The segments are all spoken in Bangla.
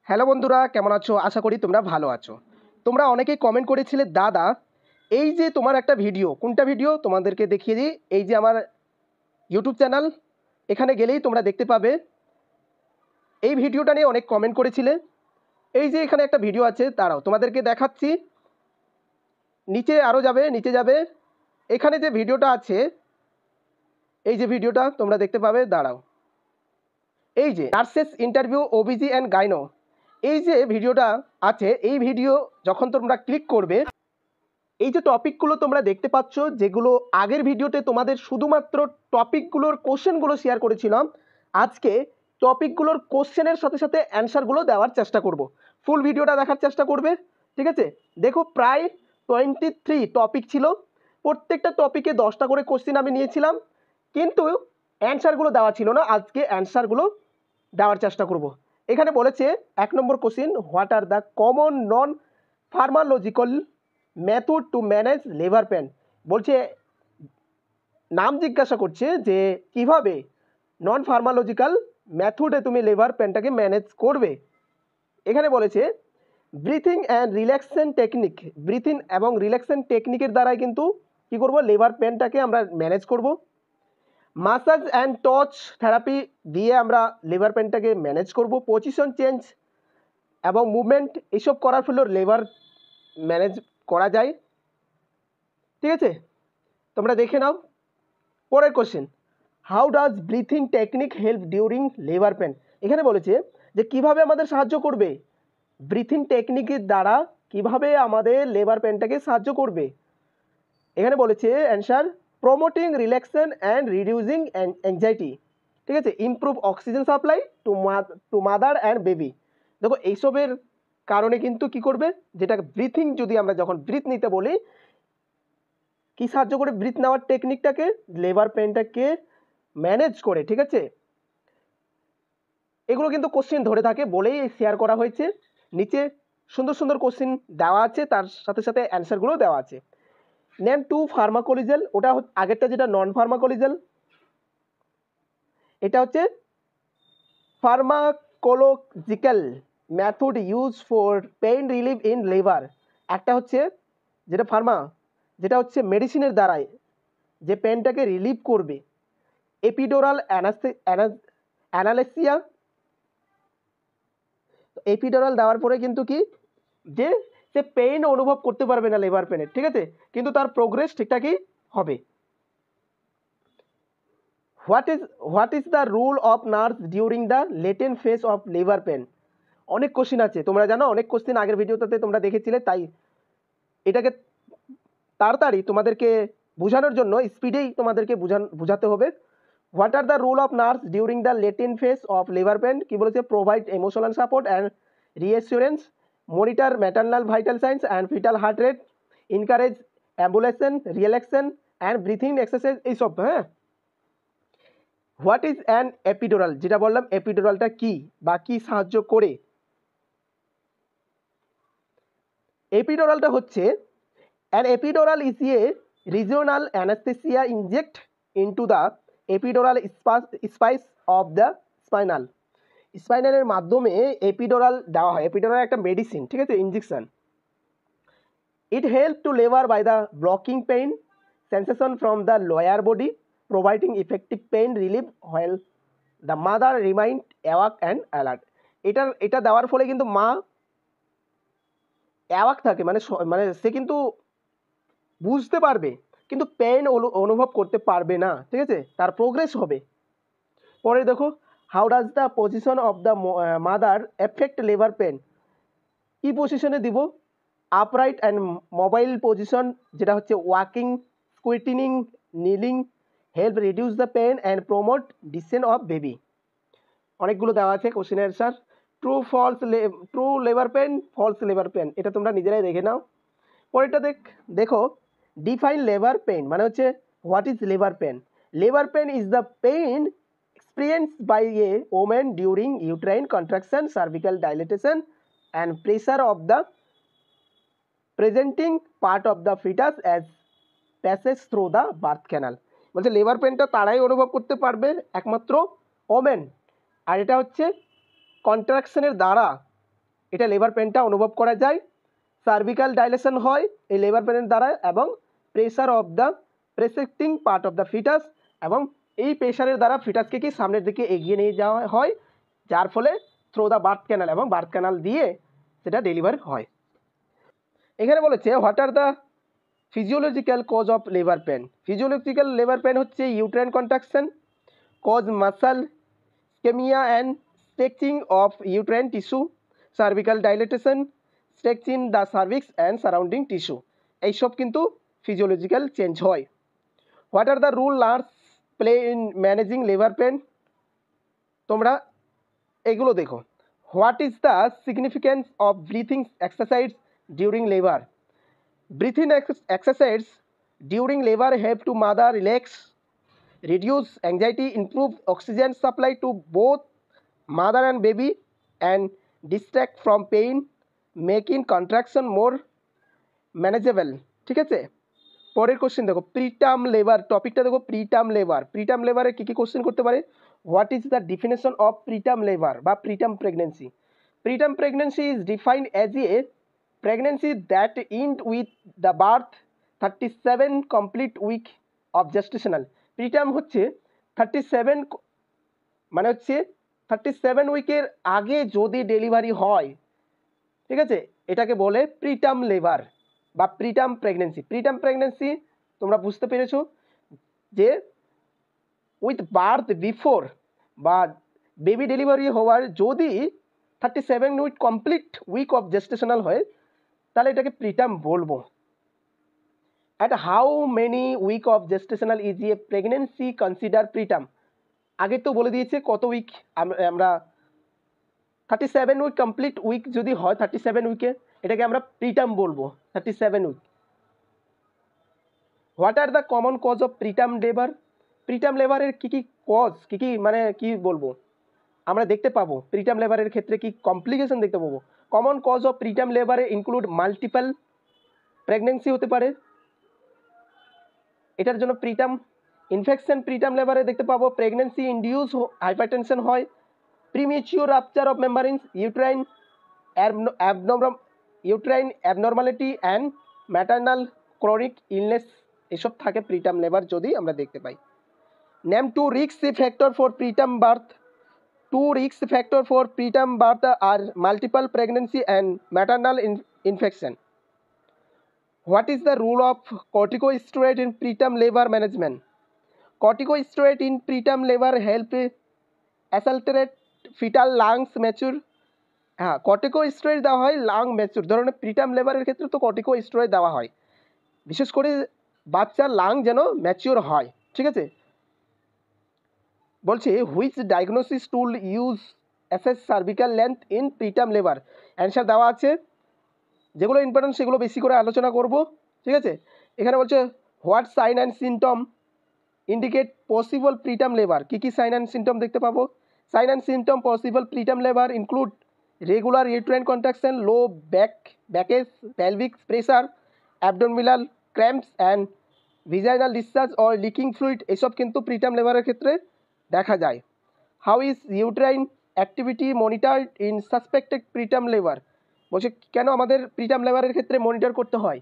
হ্যালো বন্ধুরা, কেমন আছো? আশা করি তোমরা ভালো আছো। তোমরা অনেকেই কমেন্ট করেছিলে, দাদা এই যে তোমার একটা ভিডিও, কোনটা ভিডিও তোমাদেরকে দেখিয়ে দিই। এই যে আমার ইউটিউব চ্যানেল, এখানে গেলেই তোমরা দেখতে পাবে। এই ভিডিওটা নিয়ে অনেক কমেন্ট করেছিলে। এই যে এখানে একটা ভিডিও আছে, দাঁড়াও তোমাদেরকে দেখাচ্ছি। নিচে আরও যাবে, নিচে যাবে, এখানে যে ভিডিওটা আছে, এই যে ভিডিওটা তোমরা দেখতে পাবে। দাঁড়াও, এই যে নার্সেস ইন্টারভিউ ওবিজি অ্যান্ড গাইনো, এই যে ভিডিওটা আছে, এই ভিডিও যখন তোমরা ক্লিক করবে, এই যে টপিকগুলো তোমরা দেখতে পাচ্ছ, যেগুলো আগের ভিডিওতে তোমাদের শুধুমাত্র টপিকগুলোর কোশ্চেনগুলো শেয়ার করেছিলাম, আজকে টপিকগুলোর কোশ্চেনের সাথে সাথে অ্যান্সারগুলো দেওয়ার চেষ্টা করব। ফুল ভিডিওটা দেখার চেষ্টা করবে, ঠিক আছে? দেখো, প্রায় 23 টপিক ছিল। প্রত্যেকটা টপিকে 10টা করে কোশ্চেন আমি নিয়েছিলাম, কিন্তু অ্যান্সারগুলো দেওয়া ছিল না। আজকে অ্যান্সারগুলো দেওয়ার চেষ্টা করব। এখানে বলেছে 1 number question, what are the common non pharmacological method to manage লিভার পেন। বলছে, নাম জিজ্ঞাসা করছে যে কিভাবে নন ফার্মালজিক্যাল মেথডে তুমি লিভার পেনটাকে ম্যানেজ করবে। এখানে বলেছে breathing and relaxation technique, breathing এবং রিল্যাক্সেশন টেকনিকের দ্বারাই কিন্তু কি করব, লিভার পেনটাকে আমরা ম্যানেজ করব। মাসাজ অ্যান্ড টচ থেরাপি দিয়ে আমরা লিভার পেনটাকে ম্যানেজ করব। পজিশন চেঞ্জ এবং মুভমেন্ট এসব করার ফলে লিভার ম্যানেজ করা যায়, ঠিক আছে? তোমরা দেখে নাও। পরের question, how does breathing technique help during লিভার পেন। এখানে বলেছে যে কিভাবে আমাদের সাহায্য করবে, ব্রিথিং টেকনিকের দ্বারা কিভাবে আমাদের লিভার পেনটাকে সাহায্য করবে। এখানে বলেছে answer, promoting relaxation and reducing anxiety, ঠিক আছে? Improve oxygen supply to mother and baby. দেখো, এইসবের কারণে কিন্তু কি করবে, যেটা ব্রিথিং, যদি আমরা যখন ব্রিথ নিতে বলি, কি সাহায্য করে ব্রিথ নেওয়ার টেকনিকটাকে, লিভার পেনটাকে ম্যানেজ করে, ঠিক আছে? এগুলো কিন্তু কোশ্চেন ধরে থাকে বলেই শেয়ার করা হয়েছে। নিচে সুন্দর সুন্দর কোশ্চেন দেওয়া আছে, তার সাথে সাথে অ্যান্সারগুলো দেওয়া আছে। নেম টু ফার্মাকোলজিক্যাল, ওটা আগেরটা যেটা নন ফার্মাকোলজিক্যাল, এটা হচ্ছে pharmacological method use for pain relief in liver. একটা হচ্ছে যেটা যেটা হচ্ছে মেডিসিনের দ্বারাই যে পেনটাকে রিলিভ করবে, এপিডোরাল অ্যানালেসিয়া। এপিডোরাল দেওয়ার পরে কিন্তু কি, যে সে পেইন অনুভব করতে পারবে না লিভার পেনের, ঠিক আছে? কিন্তু তার প্রোগ্রেস ঠিকঠাকই হবে। What is the role of nurse during the latent phase of লিভার পেন। অনেক কোশ্চেন আছে, তোমরা জানো, অনেক কোশ্চেন আগের ভিডিওটাতে তোমরা দেখেছিলে, তাই এটাকে তাড়াতাড়ি তোমাদেরকে বোঝানোর জন্য স্পিডেই তোমাদেরকে বোঝাতে হবে। What are the role of nurse during the latent phase of লিভার পেন, কি বলেছে? Provide emotional support and reassurance, monitor maternal vital signs and fetal heart rate, encourage ambulation, relaxation and breathing exercise, এইসব। হ্যাঁ, হোয়াট ইজ অ্যান এপিডোরাল, যেটা বললাম, এপিডোরালটা কি বা কি সাহায্য করে। এপিডোরালটা হচ্ছে, an epidural is a regional anaesthesia inject into the epidural space of the স্পাইনালের মাধ্যমে এপিডোরাল দেওয়া হয়। এপিডোরাল একটা মেডিসিন, ঠিক আছে, ইনজেকশন। ইট হেল্প টু লিভার by the blocking pain sensation from the lower body, providing effective pain relief while the mother remained awake and alert. এটা দেওয়ার ফলে কিন্তু মা অ্যাওয়াক থাকে, মানে সে কিন্তু বুঝতে পারবে, কিন্তু পেইন অনুভব করতে পারবে না, ঠিক আছে? তার প্রোগ্রেস হবে। পরে দেখো, how does the position of the mother effect liver pain. কি পজিশনে দিব? আপরাইট অ্যান্ড মোবাইল পজিশন, যেটা হচ্ছে walking, স্কুইটিনিং, নিলিং help reduce the pen and promote descent of baby. অনেকগুলো দেওয়া আছে question answer. True liver pen, false liver pen, এটা তোমরা নিজেরাই দেখে নাও। পরেরটা দেখো, ডিফাইন লিভার পেন, মানে হচ্ছে হোয়াট ইজ লিভার পেন। লিভার pain is the pain experienced by a woman during uterine contraction, cervical dilatation and pressure of the presenting part of the fetus as passes through the birth canal। বলছে লিভার পেনটা তারাই অনুভব করতে পারবে, একমাত্র ওমেন। আর এটা হচ্ছে কন্ট্রাকশনের দ্বারা এটা লেবার পেনটা অনুভব করা যায়। সার্ভিক্যাল ডাইলেশন হয় এই লেবার পেনের দ্বারা এবং pressure of the presenting part of the fetus, এবং এই প্রেসারের দ্বারা ফিটাসকে কি সামনের দিকে এগিয়ে নিয়ে যাওয়া হয়, যার ফলে থ্রু দ্য বার্থ ক্যানাল, এবং বার্থ ক্যানাল দিয়ে সেটা ডেলিভার হয়। এখানে বলেছে what are the physiological cause of labour pain. Physiological labour pain হচ্ছে uterine contraction, cause muscle ischaemia and stretching of uterine tissue, cervical dilatation, stretching the cervix and surrounding tissue, এইসব কিন্তু ফিজিওলজিক্যাল চেঞ্জ হয়। What are the role nurse play in managing labour pain, তোমরা এগুলো দেখো। What is the significance of breathing exercise during labour. Breathing exercise during labor help to mother relax, reduce anxiety, improve oxygen supply to both mother and baby, and distract from pain, making contraction more manageable। ঠিক আছে, পরের কোশ্চেন দেখো, প্রিটার্ম লেবার, টপিকটা দেখো প্রিটার্ম লেবার। প্রিটার্ম লেবারে কী কী কোশ্চেন করতে পারে? What is the definition of preterm labour বা preterm pregnancy. Preterm pregnancy is defined as a pregnancy that end with the birth 37 complete week of gestational। Preterm হচ্ছে 37 মানে হচ্ছে 37 উইকের আগে যদি ডেলিভারি হয়, ঠিক আছে, এটাকে বলে প্রিটার্ম লেবার বা প্রিটার্ম প্রেগনেন্সি। প্রিটার্ম প্রেগনেন্সি তোমরা বুঝতে পেরেছো যে উইথ বার্থ বিফোর বা বেবি ডেলিভারি হওয়ার যদি 37 week complete week of gestational হয় তাহলে এটাকে প্রিটার্ম বলবো। At how many week of gestational is a pregnancy consider preterm. আগে তো বলে দিয়েছে কত উইক, আমরা 37 উইক কমপ্লিট উইক যদি হয় 37 উইকে, এটাকে আমরা প্রিটার্ম বলবো 37 week. What are the common cause of preterm labour. Preterm লেবারের কী কী কজ, কী কী মানে কি বলবো আমরা দেখতে পাবো, প্রিটার্ম লেবারের ক্ষেত্রে কি কমপ্লিকেশন দেখতে পাবো। কমন কজ অফ প্রিটার্ম লেবারে ইনক্লুড মাল্টিপল প্রেগনেন্সি হতে পারে, এটার জন্য প্রিটার্ম ইনফেকশন প্রিটার্ম লেবারে দেখতে পাবো, প্রেগনেন্সি ইনডিউস হাইপারটেনশন হয়, premature rupture of membranes, uterine abnormality and maternal chronic illness, এসব থাকে প্রিটার্ম লেবার যদি আমরা দেখতে পাই। Name two risk factor for preterm birth. Two risk factors for preterm birth are multiple pregnancy and maternal infection. What is the role of corticosteroid in preterm labor management? Corticosteroid in preterm labor help accelerate fetal lungs mature। হ্যাঁ, কর্টিকোস্টেরয়েড দেওয়া হয় লাং ম্যাচুর, ধরনের প্রিটার্ম লেবারের ক্ষেত্রে তো কর্টিকোস্টেরয়েড দেওয়া হয়, বিশেষ করে বাচ্চার লাং যেন ম্যাচিওর হয়। ঠিক আছে, বলছে which diagnosis tool use assess cervical length in preterm labour. Answer দেওয়া আছে, যেগুলো ইম্পর্টেন্ট সেগুলো বেশি করে আলোচনা করব। ঠিক আছে, এখানে বলছে what sign and symptom indicate possible preterm labour. কী কী সাইন অ্যান্ড সিমটম দেখতে পাবো? Sign and symptom possible preterm labour include regular uterine contraction, low backache, pelvic pressure, abdominal cramps and vaginal discharge or leaking fluid, এসব কিন্তু প্রিটার্ম লেবারের ক্ষেত্রে দেখা যায়। How is uterine activity monitored in suspected preterm labour. বলছে কেন আমাদের প্রিটার্ম লেবারের ক্ষেত্রে মনিটর করতে হয়।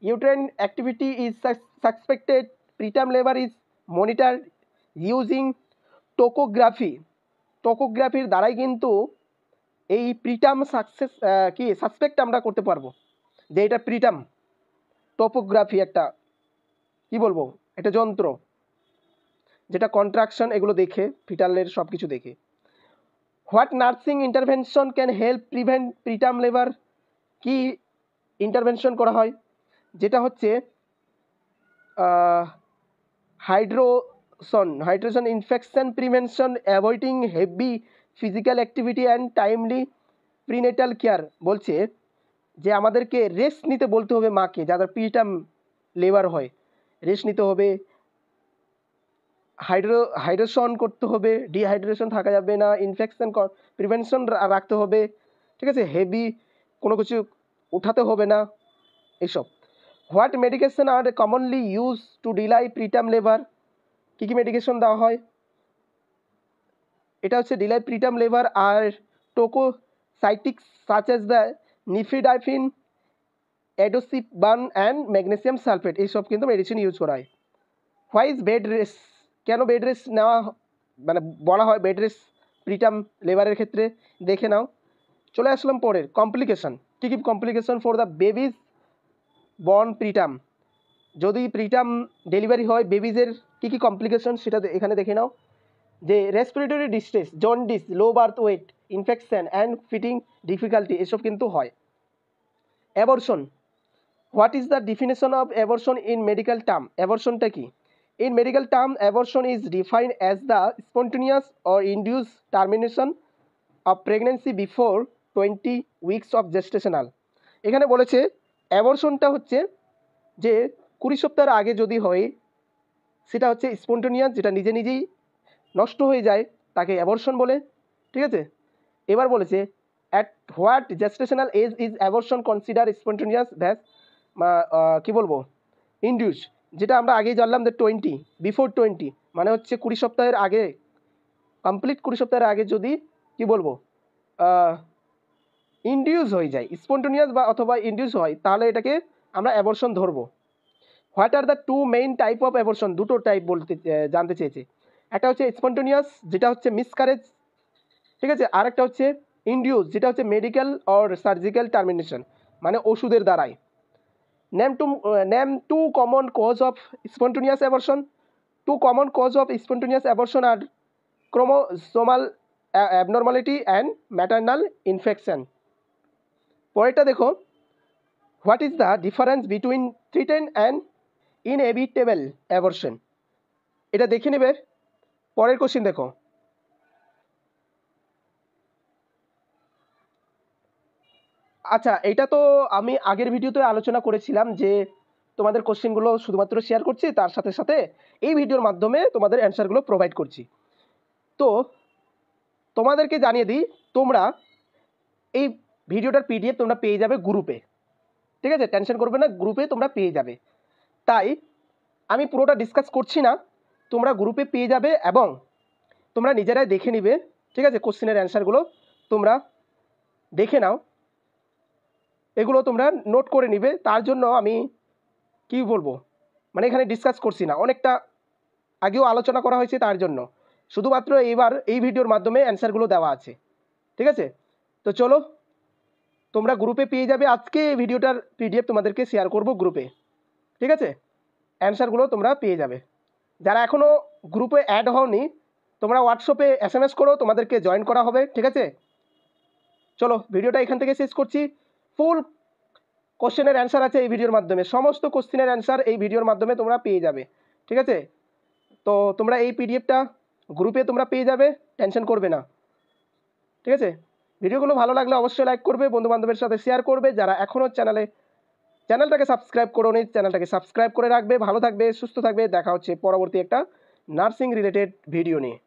Uterine activity is suspected preterm labour is monitor using tocography. টোকোগ্রাফির দ্বারাই কিন্তু এই প্রিটার্ম সাসপেক্ট আমরা করতে পারবো যে এটা প্রিটার্ম। টোপোগ্রাফি একটা কি বলবো, এটা যন্ত্র যেটা কন্ট্রাকশন এগুলো দেখে, ফিটালের সব কিছু দেখে। What nursing intervention can help prevent preterm labour. কি ইন্টারভেনশন করা হয়, যেটা হচ্ছে hydration infection prevention, avoiding heavy physical activity and timely prenatal care. বলছে যে আমাদেরকে রেস্ট নিতে বলতে হবে মাকে, যাদের প্রিটার্ম লেবার হয় রেস্ট নিতে হবে, হাইড্রেশন করতে হবে, ডিহাইড্রেশন থাকা যাবে না, ইনফেকশন প্রিভেনশন রাখতে হবে। ঠিক আছে, হেভি কোনো কিছু উঠাতে হবে না, এইসব। What medication are commonly use to delay preterm labour. কী কী মেডিকেশন দেওয়া হয়, এটা হচ্ছে ডিলাই প্রিটার্ম লেবার আর সাইটিক্স such as the nifedipine, atosiban and magnesium sulphate, এইসব কিন্তু মেডিসিন ইউজ করা হয়। হোয়াই ইজ বেড রেস্ট, কেন বেড রেস্ট নেওয়া মানে বলা হয় বেড রেস্ট প্রিটার্ম লেবারের ক্ষেত্রে, দেখে নাও। চলে আসলাম পরের কমপ্লিকেশন। কী কী complication for the babies born preterm, যদি প্রিটার্ম ডেলিভারি হয় বেবিজের কী কী কমপ্লিকেশন সেটা এখানে দেখে নাও। যে respiratory distress, jaundice, low birth weight, infection and feeding difficulty, এসব কিন্তু হয়। Abortion, what is the definition of abortion in medical term, অ্যাবর্শনটা কি? In medical term abortion is defined as the spontaneous or induce termination of pregnancy before 20 weeks of gestational. এখানে বলেছে অ্যাবর্শনটা হচ্ছে যে 20 সপ্তাহের আগে যদি হয় সেটা হচ্ছে স্পন্টেনিয়াস, যেটা নিজে নিজেই নষ্ট হয়ে যায় তাকে অ্যাবর্শন বলে, ঠিক আছে। এবার বলেছে at what gestational age is abortion consider spontaneous ভ্যাস, কী বলবো, ইনডিউস, যেটা আমরা আগেই জানলাম যে 20 বিফোর 20 মানে হচ্ছে 20 সপ্তাহের আগে, কমপ্লিট 20 সপ্তাহের আগে যদি কি বলবো ইনডিউস হয়ে যায় স্পন্টেনিয়াস বা অথবা ইনডিউস হয়, তাহলে এটাকে আমরা অ্যাবর্শন ধরবো। What are the two main type of abortion, দুটো টাইপ বলতে জানতে চেয়েছে। একটা হচ্ছে স্পন্টেনিয়াস, যেটা হচ্ছে মিসক্যারেজ, ঠিক আছে। আর একটা হচ্ছে ইনডিউস, যেটা হচ্ছে মেডিকেল অর সার্জিক্যাল টার্মিনেশন, মানে ওষুধের দ্বারাই। Name two common cause of spontaneous abortion. Two common cause of spontaneous abortion are chromosomal abnormality and maternal infection. পরেরটা দেখো, what is the difference between threatened and inevitable abortion, এটা দেখে নেবে। পরের কোশ্চিন দেখো, আচ্ছা এটা তো আমি আগের ভিডিওতে আলোচনা করেছিলাম যে তোমাদের কোশ্চেনগুলো শুধুমাত্র শেয়ার করছি, তার সাথে সাথে এই ভিডিওর মাধ্যমে তোমাদের অ্যান্সারগুলো প্রোভাইড করছি। তো তোমাদেরকে জানিয়ে দিই, তোমরা এই ভিডিওটার পিডিএফ তোমরা পেয়ে যাবে গ্রুপে, ঠিক আছে, টেনশন করবে না, গ্রুপে তোমরা পেয়ে যাবে। তাই আমি পুরোটা ডিসকাস করছি না, তোমরা গ্রুপে পেয়ে যাবে এবং তোমরা নিজেরাই দেখে নিবে, ঠিক আছে। কোশ্চেনের অ্যান্সারগুলো তোমরা দেখে নাও, এগুলো তোমরা নোট করে নিবে। তার জন্য আমি কি বলবো, মানে এখানে ডিসকাস করছি না, অনেকটা আগেও আলোচনা করা হয়েছে, তার জন্য শুধুমাত্র এবার এই ভিডিওর মাধ্যমে অ্যান্সারগুলো দেওয়া আছে, ঠিক আছে। তো চলো তোমরা গ্রুপে পেয়ে যাবে, আজকে এই ভিডিওটার পিডিএফ তোমাদেরকে শেয়ার করব গ্রুপে, ঠিক আছে। অ্যান্সারগুলো তোমরা পেয়ে যাবে। যারা এখনও গ্রুপে অ্যাড হওনি তোমরা হোয়াটসঅ্যাপে SMS করো, তোমাদেরকে জয়েন করা হবে, ঠিক আছে। চলো ভিডিওটা এখান থেকে শেষ করছি। ফুল কোশ্চেনের অ্যান্সার আছে এই ভিডিওর মাধ্যমে, সমস্ত কোশ্চেনের অ্যান্সার এই ভিডিওর মাধ্যমে তোমরা পেয়ে যাবে, ঠিক আছে। তো তোমরা এই পিডিএফটা গ্রুপে তোমরা পেয়ে যাবে, টেনশন করবে না, ঠিক আছে। ভিডিওগুলো ভালো লাগলে অবশ্যই লাইক করবে, বন্ধুবান্ধবের সাথে শেয়ার করবে। যারা এখনও চ্যানেলটাকে সাবস্ক্রাইব করোনি চ্যানেলটাকে সাবস্ক্রাইব করে রাখবে। ভালো থাকবে, সুস্থ থাকবে, দেখা হচ্ছে পরবর্তী একটা নার্সিং রিলেটেড ভিডিও নিয়ে।